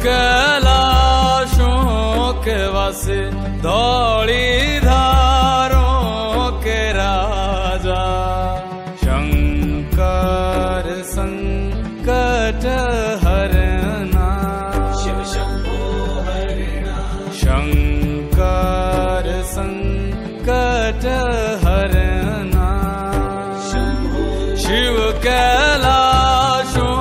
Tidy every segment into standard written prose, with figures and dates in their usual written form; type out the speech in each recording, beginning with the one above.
कैलाशों के वासे धौली धारों के राजा शंकर संकट हरना शिव शंभो हरिणा शंकर संकट हरना शिव कैलाशों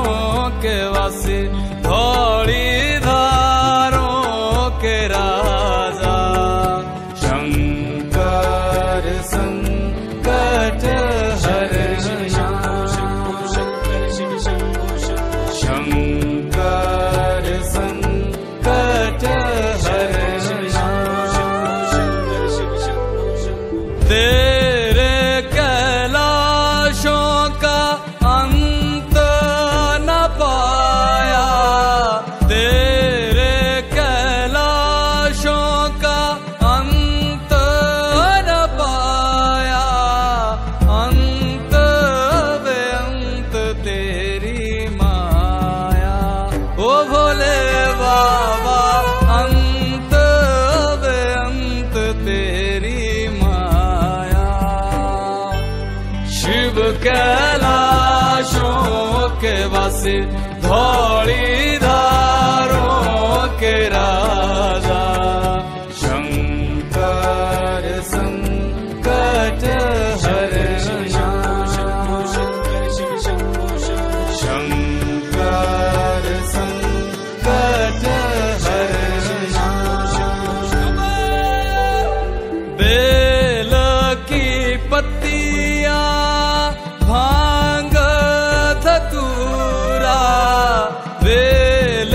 के वासी धौली धारों के राजा शंकर संकट हरना शंकर संकट हरना तेरे कैलाशों का अंत न पाया तेरे कैलाशों का अंत न पाया अंत बेअंत तेरी माया ओ भोले बाबा अंत बेअंत तेरी माया शिव कैलाशों के वासी धौली धारों के राजा शंकर संकट हरना शंकर संकट हरना बेल की पत्तियां भांग धतूरा बेल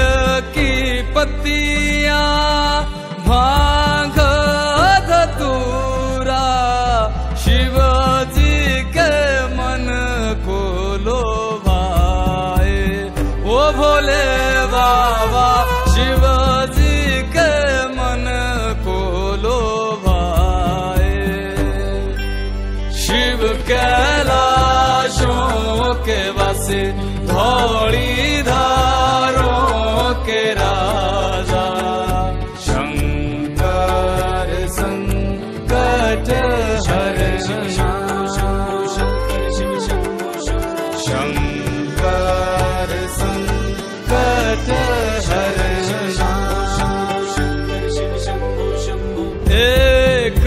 की पत्तियां भांग धतूरा शिव जी के मन को लोभाए ओ भोले बाबा शिव जी के मन को लोभाए शिव कैलाशों के वासी धौली धारों के राजा शंकर संकट हरना शंकर संकट हरना एक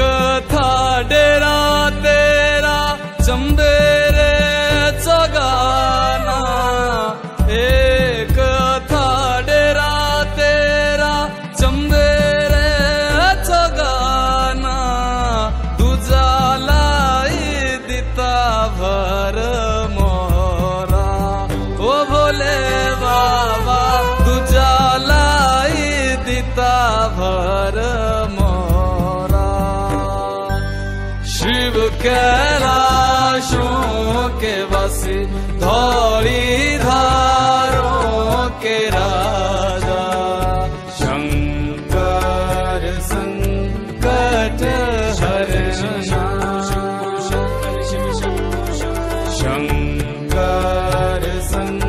था डेरा तेरा चंबेरे चगाना एक था डेरा तेरा चंबेरे चगाना तुझा लाई दिता भर मोरा ओ भोले बाबा तुझा लाई दिता भर मोरा शिव कैलाशों के वासी धौली धारों के राजा शंकर संकट हरना शंकर संकट